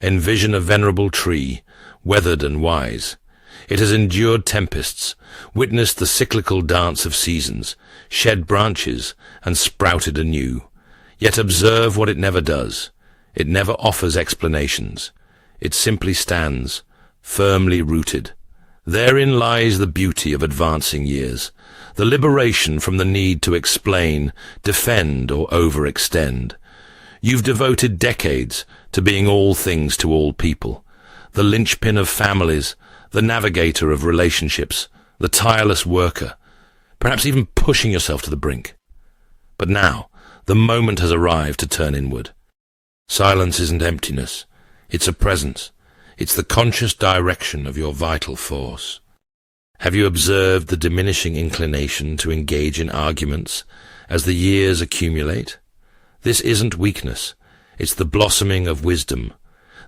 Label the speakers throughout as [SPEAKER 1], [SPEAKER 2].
[SPEAKER 1] Envision a venerable tree, weathered and wise. It has endured tempests, witnessed the cyclical dance of seasons, shed branches, and sprouted anew. Yet observe what it never does. It never offers explanations. It simply stands, firmly rooted. Therein lies the beauty of advancing years, the liberation from the need to explain, defend, or overextend. You've devoted decades to being all things to all people, the linchpin of families, the navigator of relationships, the tireless worker, perhaps even pushing yourself to the brink. But now, the moment has arrived to turn inward. Silence isn't emptiness, it's a presence. It's the conscious direction of your vital force. Have you observed the diminishing inclination to engage in arguments as the years accumulate? This isn't weakness, it's the blossoming of wisdom.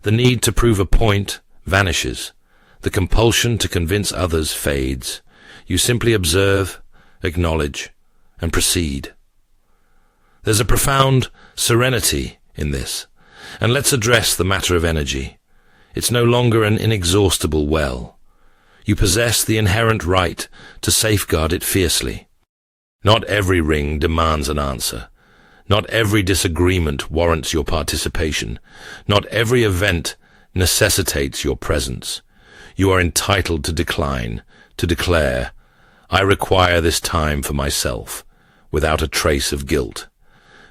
[SPEAKER 1] The need to prove a point vanishes. The compulsion to convince others fades. You simply observe, acknowledge, and proceed. There's a profound serenity in this, and let's address the matter of energy. It's no longer an inexhaustible well. You possess the inherent right to safeguard it fiercely. Not every ring demands an answer. Not every disagreement warrants your participation. Not every event necessitates your presence. You are entitled to decline, to declare, I require this time for myself, without a trace of guilt.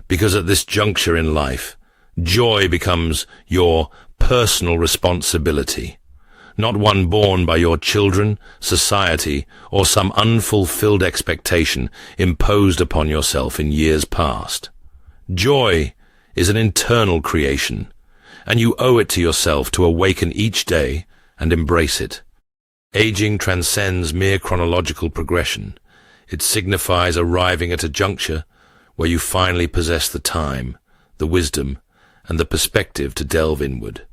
[SPEAKER 1] Because at this juncture in life, joy becomes your personal responsibility, not one borne by your children, society, or some unfulfilled expectation imposed upon yourself in years past. Joy is an internal creation, and you owe it to yourself to awaken each day and embrace it. Aging transcends mere chronological progression. It signifies arriving at a juncture where you finally possess the time, the wisdom, and the perspective to delve inward.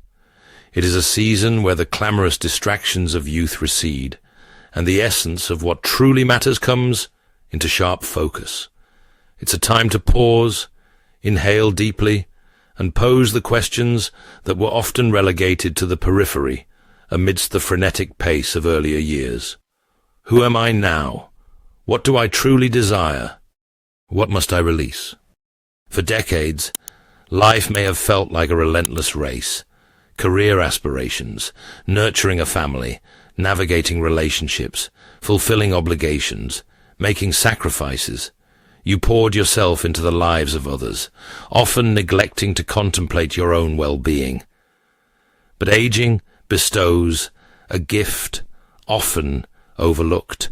[SPEAKER 1] It is a season where the clamorous distractions of youth recede, and the essence of what truly matters comes into sharp focus. It's a time to pause, inhale deeply, and pose the questions that were often relegated to the periphery amidst the frenetic pace of earlier years. Who am I now? What do I truly desire? What must I release? For decades, life may have felt like a relentless race. Career aspirations, nurturing a family, navigating relationships, fulfilling obligations, making sacrifices. You poured yourself into the lives of others, often neglecting to contemplate your own well-being. But aging bestows a gift often overlooked,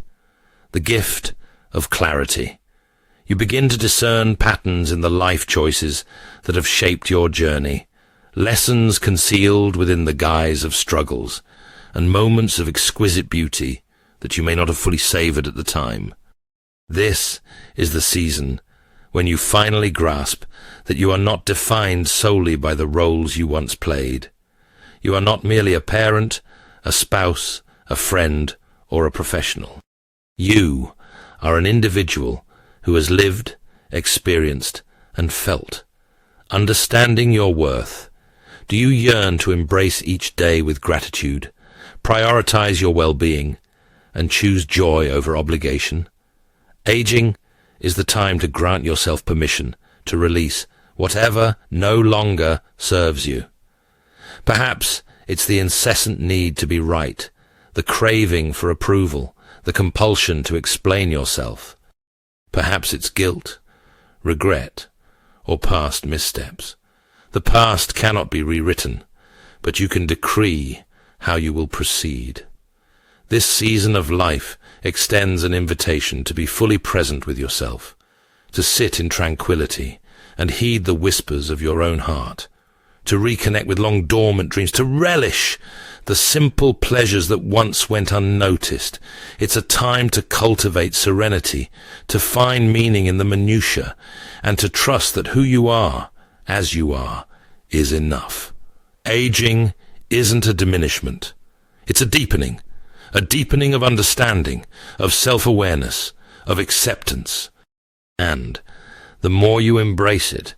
[SPEAKER 1] the gift of clarity. You begin to discern patterns in the life choices that have shaped your journey, lessons concealed within the guise of struggles, and moments of exquisite beauty that you may not have fully savored at the time. This is the season when you finally grasp that you are not defined solely by the roles you once played. You are not merely a parent, a spouse, a friend, or a professional. You are an individual who has lived, experienced, and felt. Understanding your worth, do you yearn to embrace each day with gratitude, prioritize your well-being, and choose joy over obligation? Aging is the time to grant yourself permission to release whatever no longer serves you. Perhaps it's the incessant need to be right, the craving for approval, the compulsion to explain yourself. Perhaps it's guilt, regret, or past missteps. The past cannot be rewritten, but you can decree how you will proceed. This season of life extends an invitation to be fully present with yourself, to sit in tranquility and heed the whispers of your own heart, to reconnect with long dormant dreams, to relish the simple pleasures that once went unnoticed. It's a time to cultivate serenity, to find meaning in the minutiae, and to trust that who you are, as you are, is enough. Aging isn't a diminishment. It's a deepening of understanding, of self-awareness, of acceptance. And the more you embrace it,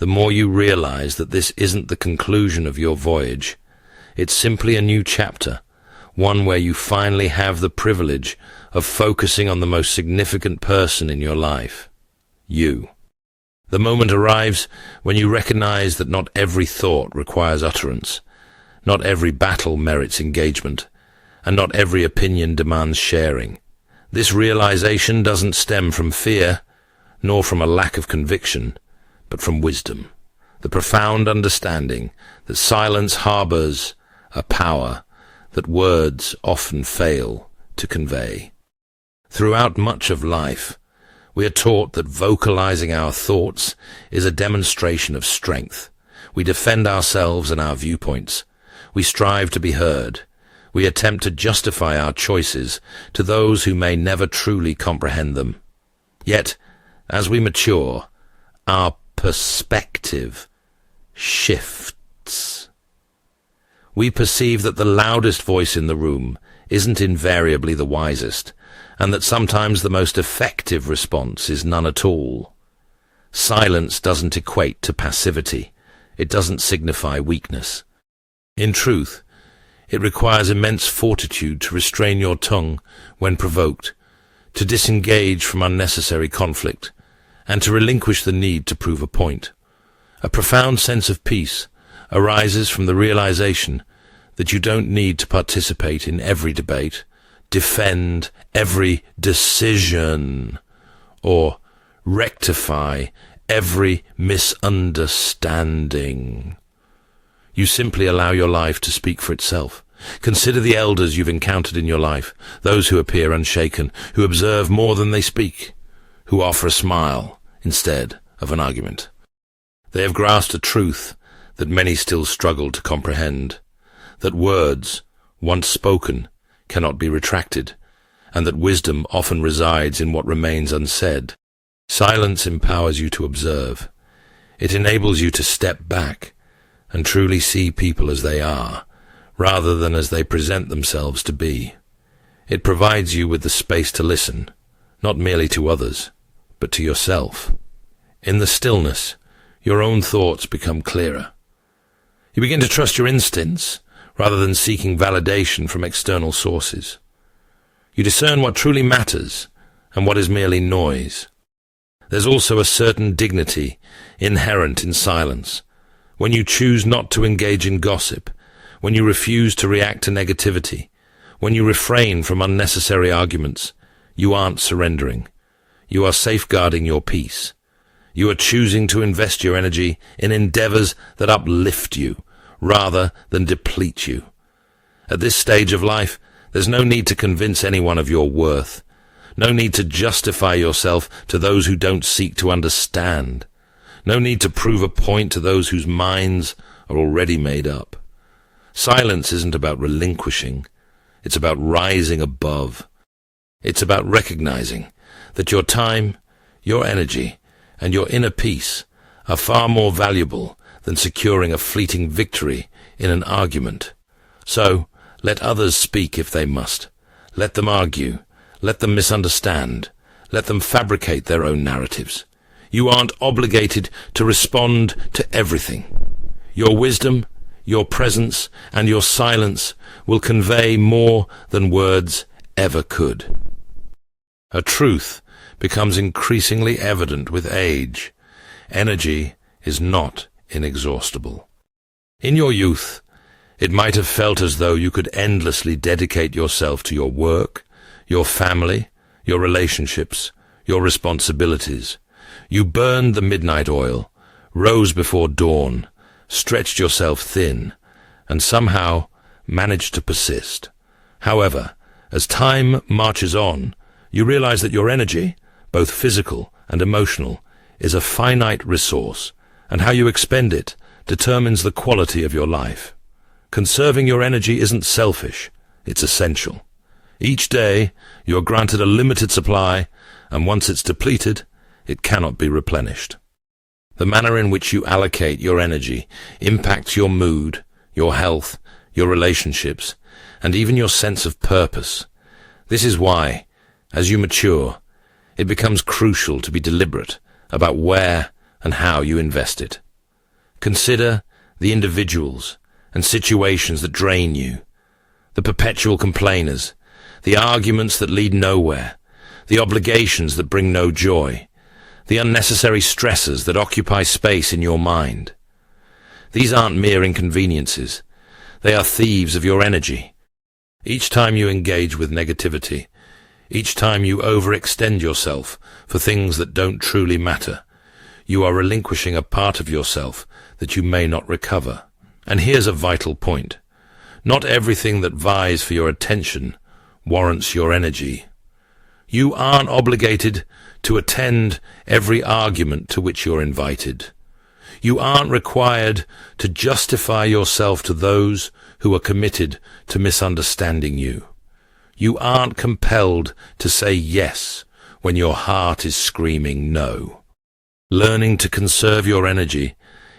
[SPEAKER 1] the more you realize that this isn't the conclusion of your voyage. It's simply a new chapter, one where you finally have the privilege of focusing on the most significant person in your life, you. The moment arrives when you recognize that not every thought requires utterance, not every battle merits engagement, and not every opinion demands sharing. This realization doesn't stem from fear, nor from a lack of conviction, but from wisdom, the profound understanding that silence harbors a power that words often fail to convey. Throughout much of life, we are taught that vocalizing our thoughts is a demonstration of strength. We defend ourselves and our viewpoints. We strive to be heard. We attempt to justify our choices to those who may never truly comprehend them. Yet, as we mature, our perspective shifts. We perceive that the loudest voice in the room isn't invariably the wisest, and that sometimes the most effective response is none at all. Silence doesn't equate to passivity. It doesn't signify weakness. In truth, it requires immense fortitude to restrain your tongue when provoked, to disengage from unnecessary conflict, and to relinquish the need to prove a point. A profound sense of peace arises from the realization that you don't need to participate in every debate, defend every decision, or rectify every misunderstanding. You simply allow your life to speak for itself. Consider the elders you've encountered in your life, those who appear unshaken, who observe more than they speak, who offer a smile instead of an argument. They have grasped a truth that many still struggle to comprehend, that words, once spoken, cannot be retracted, and that wisdom often resides in what remains unsaid. Silence empowers you to observe. It enables you to step back and truly see people as they are, rather than as they present themselves to be. It provides you with the space to listen, not merely to others, but to yourself. In the stillness, your own thoughts become clearer. You begin to trust your instincts, rather than seeking validation from external sources. You discern what truly matters and what is merely noise. There's also a certain dignity inherent in silence. When you choose not to engage in gossip, when you refuse to react to negativity, when you refrain from unnecessary arguments, you aren't surrendering. You are safeguarding your peace. You are choosing to invest your energy in endeavors that uplift you, rather than deplete you. At this stage of life, there's no need to convince anyone of your worth. No need to justify yourself to those who don't seek to understand. No need to prove a point to those whose minds are already made up. Silence isn't about relinquishing. It's about rising above. It's about recognizing that your time, your energy, and your inner peace are far more valuable than securing a fleeting victory in an argument. So, let others speak if they must. Let them argue. Let them misunderstand. Let them fabricate their own narratives. You aren't obligated to respond to everything. Your wisdom, your presence, and your silence will convey more than words ever could. A truth becomes increasingly evident with age. Energy is not inexhaustible. In your youth, it might have felt as though you could endlessly dedicate yourself to your work, your family, your relationships, your responsibilities. You burned the midnight oil, rose before dawn, stretched yourself thin, and somehow managed to persist. However, as time marches on, you realize that your energy, both physical and emotional, is a finite resource, and how you expend it determines the quality of your life. Conserving your energy isn't selfish, it's essential. Each day, you are granted a limited supply, and once it's depleted, it cannot be replenished. The manner in which you allocate your energy impacts your mood, your health, your relationships, and even your sense of purpose. This is why, as you mature, it becomes crucial to be deliberate about where and how you invest it. Consider the individuals and situations that drain you, the perpetual complainers, the arguments that lead nowhere, the obligations that bring no joy, the unnecessary stresses that occupy space in your mind. These aren't mere inconveniences. They are thieves of your energy. Each time you engage with negativity, each time you overextend yourself for things that don't truly matter, you are relinquishing a part of yourself that you may not recover. And here's a vital point. Not everything that vies for your attention warrants your energy. You aren't obligated to attend every argument to which you're invited. You aren't required to justify yourself to those who are committed to misunderstanding you. You aren't compelled to say yes when your heart is screaming no. Learning to conserve your energy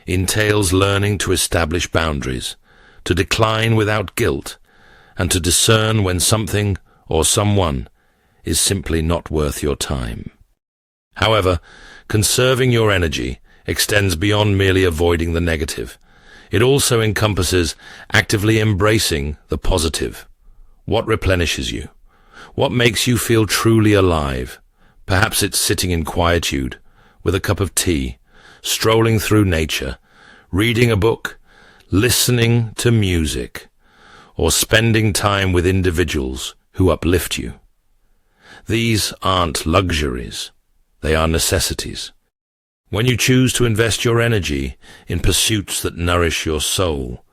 [SPEAKER 1] entails learning to establish boundaries, to decline without guilt, and to discern when something or someone is simply not worth your time. However, conserving your energy extends beyond merely avoiding the negative. It also encompasses actively embracing the positive. What replenishes you? What makes you feel truly alive? Perhaps it's sitting in quietude, with a cup of tea, strolling through nature, reading a book, listening to music, or spending time with individuals who uplift you. These aren't luxuries. They are necessities. When you choose to invest your energy in pursuits that nourish your soul,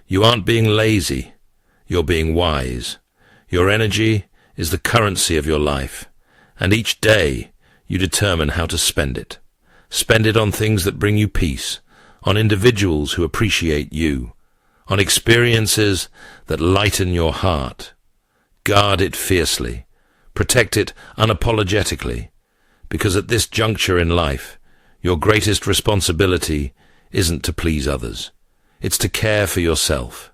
[SPEAKER 1] you aren't being lazy, you're being wise. Your energy is the currency of your life, and each day you determine how to spend it. Spend it on things that bring you peace, on individuals who appreciate you, on experiences that lighten your heart. Guard it fiercely, protect it unapologetically, because at this juncture in life, your greatest responsibility isn't to please others. It's to care for yourself.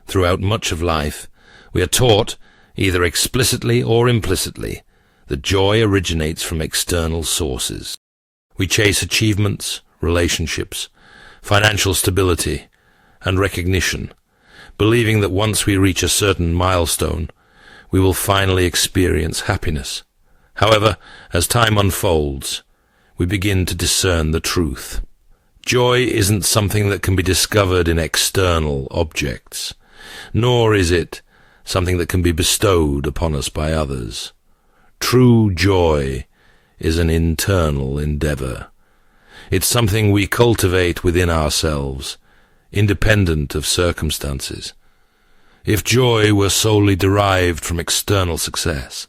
[SPEAKER 1] Throughout much of life, we are taught, either explicitly or implicitly, that joy originates from external sources. We chase achievements, relationships, financial stability, and recognition, believing that once we reach a certain milestone, we will finally experience happiness. However, as time unfolds, we begin to discern the truth. Joy isn't something that can be discovered in external objects, nor is it something that can be bestowed upon us by others. True joy is an internal endeavor. It's something we cultivate within ourselves, independent of circumstances. If joy were solely derived from external success,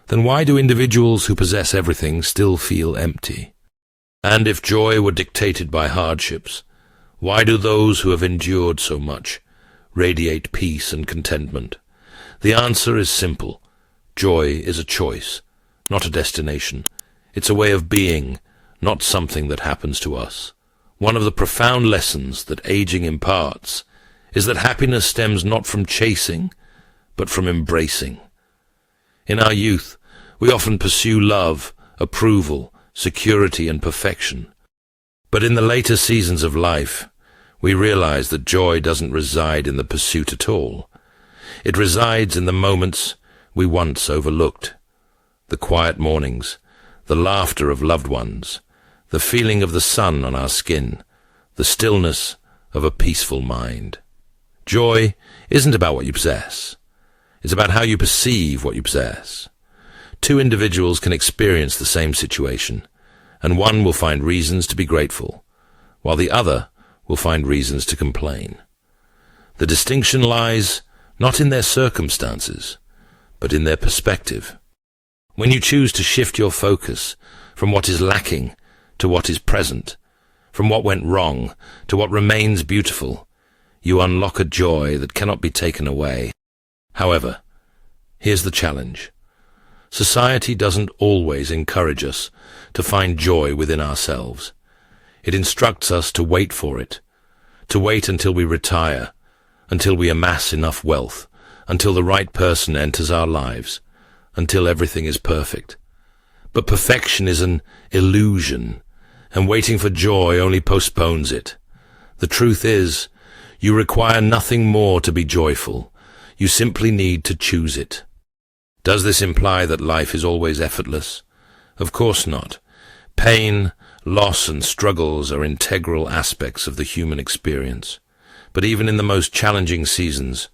[SPEAKER 1] then why do individuals who possess everything still feel empty? And if joy were dictated by hardships, why do those who have endured so much radiate peace and contentment? The answer is simple. Joy is a choice, not a destination. It's a way of being, not something that happens to us. One of the profound lessons that aging imparts is that happiness stems not from chasing, but from embracing. In our youth, we often pursue love, approval, security, and perfection. But in the later seasons of life, we realize that joy doesn't reside in the pursuit at all. It resides in the moments we once overlooked. The quiet mornings, the laughter of loved ones, the feeling of the sun on our skin, the stillness of a peaceful mind. Joy isn't about what you possess. It's about how you perceive what you possess. Two individuals can experience the same situation, and one will find reasons to be grateful, while the other will find reasons to complain. The distinction lies not in their circumstances, but in their perspective. When you choose to shift your focus from what is lacking to what is present, from what went wrong to what remains beautiful, you unlock a joy that cannot be taken away. However, here's the challenge. Society doesn't always encourage us to find joy within ourselves. It instructs us to wait for it, to wait until we retire, until we amass enough wealth, until the right person enters our lives, until everything is perfect. But perfection is an illusion, and waiting for joy only postpones it. The truth is, you require nothing more to be joyful. You simply need to choose it. Does this imply that life is always effortless? Of course not. Pain, loss, and struggles are integral aspects of the human experience. But even in the most challenging seasons,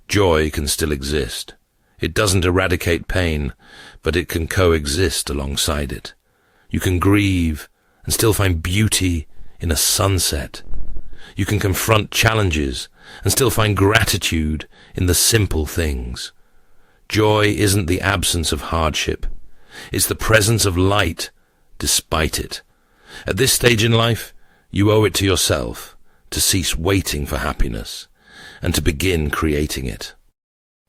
[SPEAKER 1] joy can still exist. It doesn't eradicate pain, but it can coexist alongside it. You can grieve and still find beauty in a sunset. You can confront challenges and still find gratitude in the simple things. Joy isn't the absence of hardship. It's the presence of light despite it. At this stage in life, you owe it to yourself to cease waiting for happiness and to begin creating it.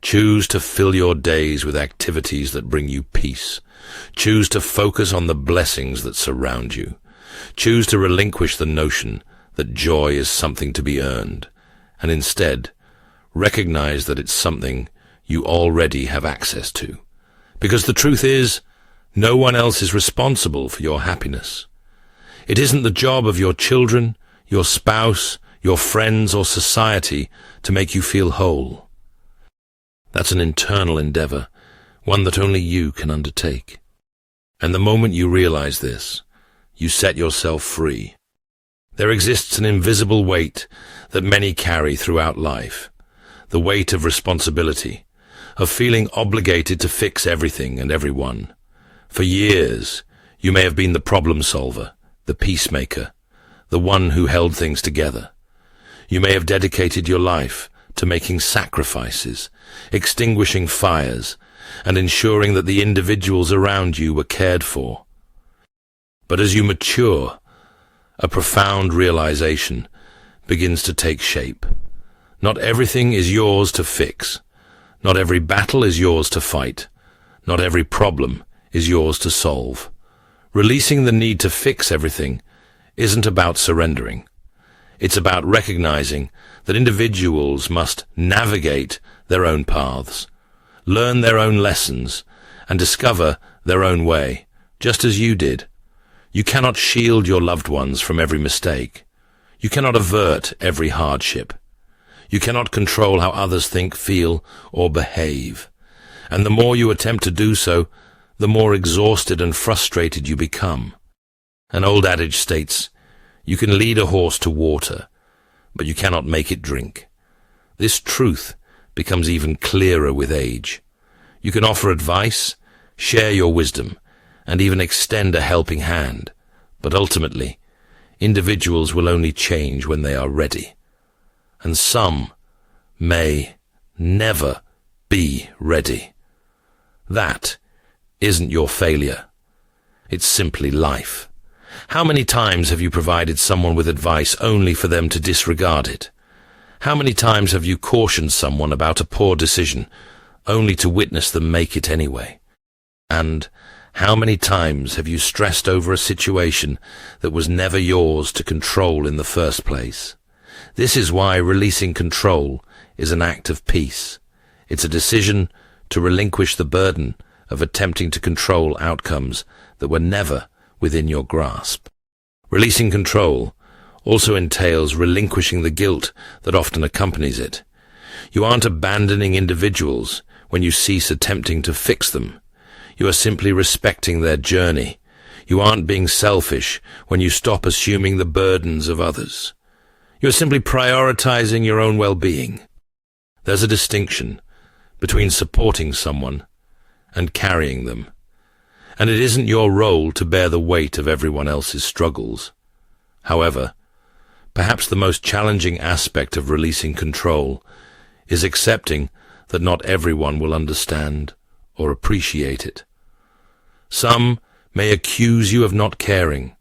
[SPEAKER 1] Choose to fill your days with activities that bring you peace. Choose to focus on the blessings that surround you. Choose to relinquish the notion that joy is something to be earned, and instead recognize that it's something you already have access to. Because the truth is, no one else is responsible for your happiness. It isn't the job of your children, your spouse, your friends, or society to make you feel whole. That's an internal endeavor, one that only you can undertake. And the moment you realize this, you set yourself free. There exists an invisible weight that many carry throughout life, the weight of responsibility, of feeling obligated to fix everything and everyone. For years, you may have been the problem solver, the peacemaker, the one who held things together. You may have dedicated your life to making sacrifices, extinguishing fires, and ensuring that the individuals around you were cared for. But as you mature, a profound realization begins to take shape. Not everything is yours to fix. Not every battle is yours to fight. Not every problem is yours to solve. Releasing the need to fix everything isn't about surrendering. It's about recognizing that individuals must navigate their own paths, learn their own lessons, and discover their own way, just as you did. You cannot shield your loved ones from every mistake. You cannot avert every hardship. You cannot control how others think, feel, or behave. And the more you attempt to do so, the more exhausted and frustrated you become. An old adage states, "You can lead a horse to water, but you cannot make it drink." This truth becomes even clearer with age. You can offer advice, share your wisdom, and even extend a helping hand, but ultimately, individuals will only change when they are ready. And some may never be ready. That isn't your failure. It's simply life. How many times have you provided someone with advice only for them to disregard it? How many times have you cautioned someone about a poor decision only to witness them make it anyway? And how many times have you stressed over a situation that was never yours to control in the first place? This is why releasing control is an act of peace. It's a decision to relinquish the burden of attempting to control outcomes that were never within your grasp. Releasing control also entails relinquishing the guilt that often accompanies it. You aren't abandoning individuals when you cease attempting to fix them. You are simply respecting their journey. You aren't being selfish when you stop assuming the burdens of others. You are simply prioritizing your own well-being. There's a distinction between supporting someone and carrying them. And it isn't your role to bear the weight of everyone else's struggles. However, perhaps the most challenging aspect of releasing control is accepting that not everyone will understand or appreciate it. Some may accuse you of not caring.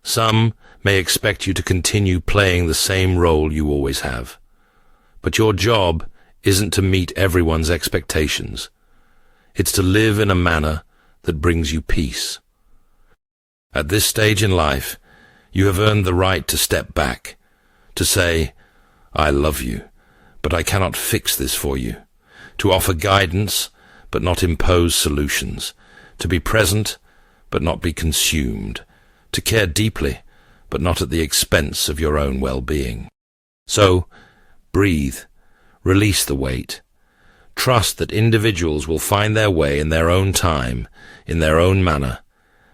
[SPEAKER 1] Some may expect you to continue playing the same role you always have. But your job isn't to meet everyone's expectations. It's to live in a manner that brings you peace. At this stage in life, you have earned the right to step back, to say, "I love you, but I cannot fix this for you," to offer guidance, but not impose solutions, to be present, but not be consumed, to care deeply, but not at the expense of your own well-being. So, breathe, release the weight. Trust that individuals will find their way in their own time, in their own manner.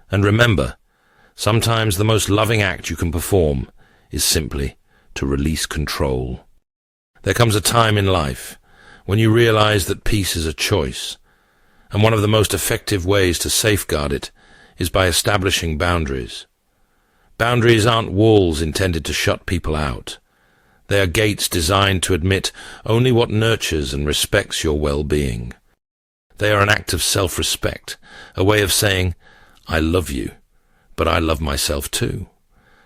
[SPEAKER 1] And remember, sometimes the most loving act you can perform is simply to release control. There comes a time in life when you realize that peace is a choice, and one of the most effective ways to safeguard it is by establishing boundaries. Boundaries aren't walls intended to shut people out. They are gates designed to admit only what nurtures and respects your well-being. They are an act of self-respect, a way of saying, I love you, but I love myself too.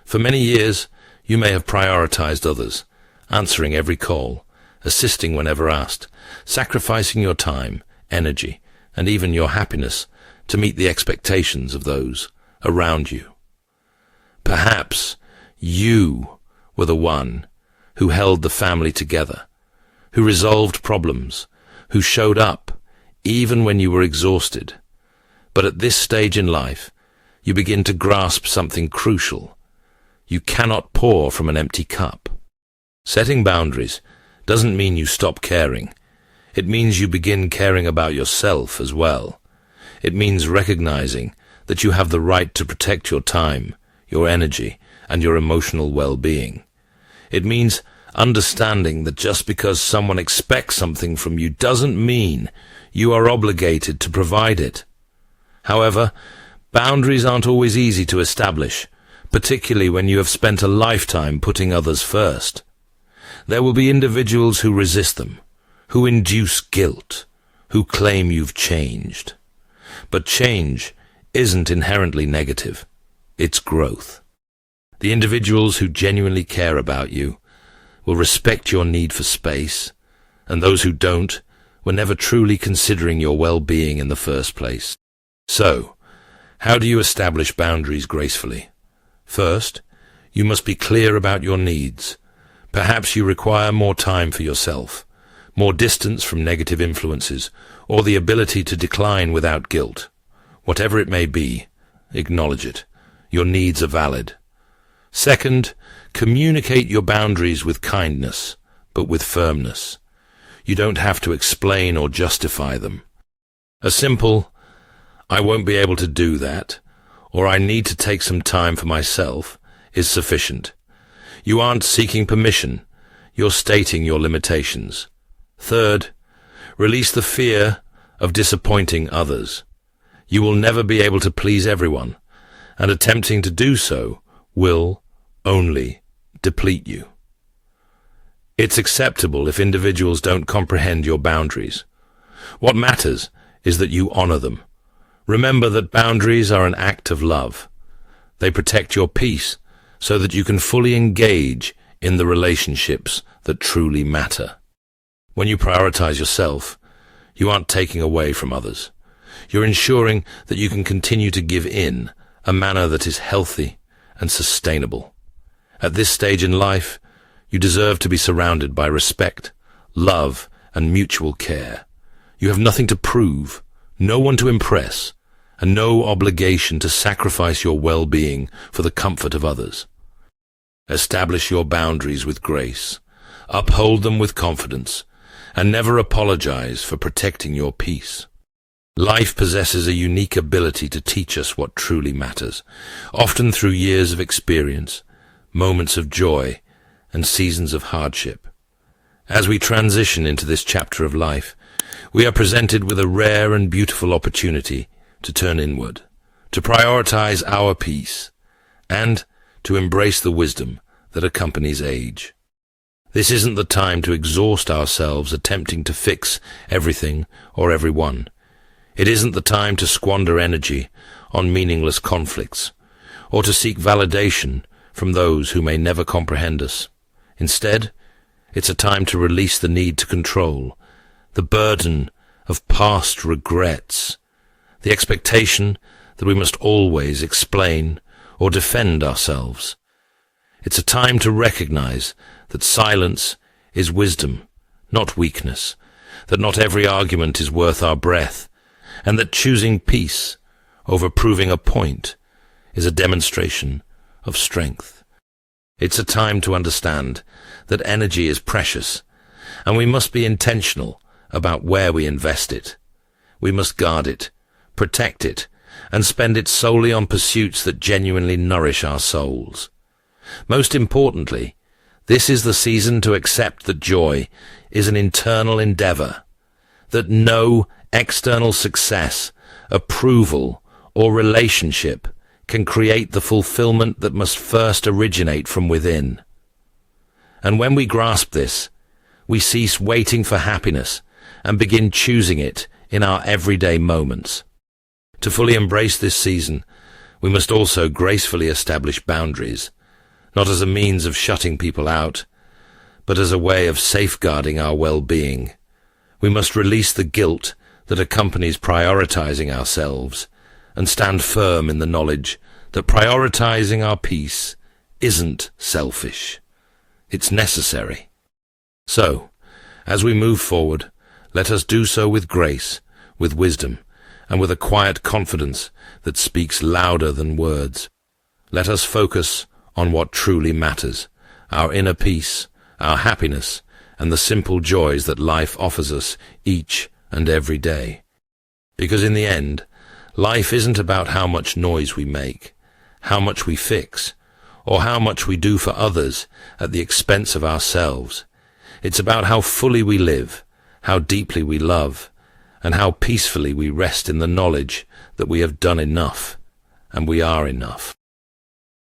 [SPEAKER 1] For many years, you may have prioritized others, answering every call, assisting whenever asked, sacrificing your time, energy, and even your happiness to meet the expectations of those around you. Perhaps you were the one who held the family together, who resolved problems, who showed up even when you were exhausted. But at this stage in life, you begin to grasp something crucial. You cannot pour from an empty cup. Setting boundaries doesn't mean you stop caring. It means you begin caring about yourself as well. It means recognizing that you have the right to protect your time, your energy, and your emotional well-being. It means understanding that just because someone expects something from you doesn't mean you are obligated to provide it. However, boundaries aren't always easy to establish, particularly when you have spent a lifetime putting others first. There will be individuals who resist them, who induce guilt, who claim you've changed. But change isn't inherently negative. It's growth. The individuals who genuinely care about you will respect your need for space, and those who don't were never truly considering your well-being in the first place. So, how do you establish boundaries gracefully? First, you must be clear about your needs. Perhaps you require more time for yourself, more distance from negative influences, or the ability to decline without guilt. Whatever it may be, acknowledge it. Your needs are valid. Second, communicate your boundaries with kindness, but with firmness. You don't have to explain or justify them. A simple, I won't be able to do that, or I need to take some time for myself, is sufficient. You aren't seeking permission. You're stating your limitations. Third, release the fear of disappointing others. You will never be able to please everyone, and attempting to do so will only deplete you. It's acceptable if individuals don't comprehend your boundaries. What matters is that you honor them. Remember that boundaries are an act of love. They protect your peace so that you can fully engage in the relationships that truly matter. When you prioritize yourself, you aren't taking away from others. You're ensuring that you can continue to give in a manner that is healthy and sustainable. At this stage in life, you deserve to be surrounded by respect, love, and mutual care. You have nothing to prove, no one to impress, and no obligation to sacrifice your well-being for the comfort of others. Establish your boundaries with grace, uphold them with confidence, and never apologize for protecting your peace. Life possesses a unique ability to teach us what truly matters, often through years of experience, moments of joy, and seasons of hardship. As we transition into this chapter of life, we are presented with a rare and beautiful opportunity to turn inward, to prioritize our peace, and to embrace the wisdom that accompanies age. This isn't the time to exhaust ourselves attempting to fix everything or everyone. It isn't the time to squander energy on meaningless conflicts, or to seek validation from those who may never comprehend us. Instead, it's a time to release the need to control, the burden of past regrets, the expectation that we must always explain or defend ourselves. It's a time to recognize that silence is wisdom, not weakness, that not every argument is worth our breath, and that choosing peace over proving a point is a demonstration of strength. It's a time to understand that energy is precious, and we must be intentional about where we invest it. We must guard it, protect it, and spend it solely on pursuits that genuinely nourish our souls. Most importantly, this is the season to accept that joy is an internal endeavor, that no external success, approval, or relationship can create the fulfillment that must first originate from within. And when we grasp this, we cease waiting for happiness and begin choosing it in our everyday moments. To fully embrace this season, we must also gracefully establish boundaries, not as a means of shutting people out, but as a way of safeguarding our well-being. We must release the guilt that accompanies prioritizing ourselves and stand firm in the knowledge that prioritizing our peace isn't selfish. It's necessary. So, as we move forward, let us do so with grace, with wisdom, and with a quiet confidence that speaks louder than words. Let us focus on what truly matters, our inner peace, our happiness, and the simple joys that life offers us each and every day. Because in the end, life isn't about how much noise we make, how much we fix, or how much we do for others at the expense of ourselves. It's about how fully we live, how deeply we love, and how peacefully we rest in the knowledge that we have done enough, and we are enough.